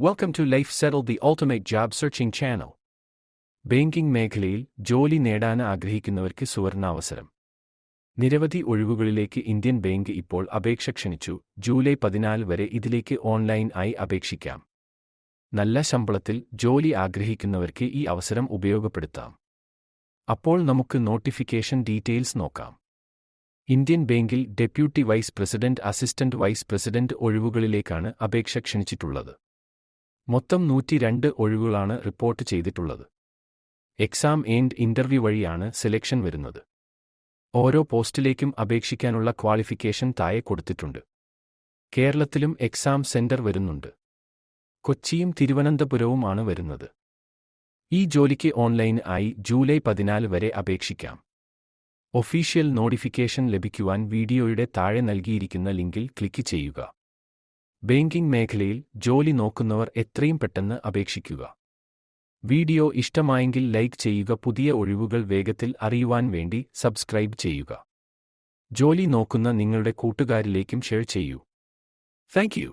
Welcome to Life Settled, the ultimate job searching channel. Banking മേഖലയിൽ ജോലി നേടാൻ ആഗ്രഹിക്കുന്നവർക്ക് സുവർണാവസരം. നിരവധി ഒഴിവുകളിലേക്ക് ഇന്ത്യൻ ബാങ്ക് ഇപ്പോൾ അപേക്ഷ ക്ഷണിച്ചു. ജൂലൈ 14 വരെ ഇതിലേക്ക് ഓൺലൈൻ ആയി അപേക്ഷിക്കാം. നല്ല ശമ്പളത്തിൽ ജോലി ആഗ്രഹിക്കുന്നവർക്ക് ഈ അവസരം ഉപയോഗപ്പെടുത്താം. അപ്പോൾ നമുക്ക് നോട്ടിഫിക്കേഷൻ ഡീറ്റെയിൽസ് നോക്കാം. ഇന്ത്യൻ ബാങ്കിൽ deputy vice president, assistant vice president ഒഴിവുകളിലേക്കാണ് അപേക്ഷ ക്ഷണിച്ചിട്ടുള്ളത്. മൊത്തം 102 ഒഴിവുകളാണ് റിപ്പോർട്ട് ചെയ്തിട്ടുള്ളത്. എക്സാം ആൻഡ് ഇന്റർവ്യൂ വഴിയാണ് സെലക്ഷൻ വരുന്നത്. ഓരോ പോസ്റ്റിലേക്കും അപേക്ഷിക്കാനുള്ള ക്വാളിഫിക്കേഷൻ താഴെ കൊടുത്തിട്ടുണ്ട്. കേരളത്തിലും എക്സാം സെന്റർ വരുന്നുണ്ട്. കൊച്ചിയും തിരുവനന്തപുരവുമാണ് വരുന്നത്. ഈ ജോലിക്ക് ഓൺലൈൻ ആയി ജൂലൈ 14 വരെ അപേക്ഷിക്കാം. ഒഫീഷ്യൽ നോട്ടിഫിക്കേഷൻ ലഭിക്കുവാൻ വീഡിയോയുടെ താഴെ നൽകിയിരിക്കുന്ന ലിങ്കിൽ ക്ലിക്ക് ചെയ്യുക. ബാങ്കിംഗ് മേഖലയിൽ ജോലി നോക്കുന്നവർ എത്രയും പെട്ടെന്ന് അപേക്ഷിക്കുക. വീഡിയോ ഇഷ്ടമായെങ്കിൽ ലൈക്ക് ചെയ്യുക. പുതിയ ഒഴിവുകൾ വേഗത്തിൽ അറിയുവാൻ വേണ്ടി സബ്സ്ക്രൈബ് ചെയ്യുക. ജോലി നോക്കുന്ന നിങ്ങളുടെ കൂട്ടുകാരിലേക്കും ഷെയർ ചെയ്യൂ. Thank you.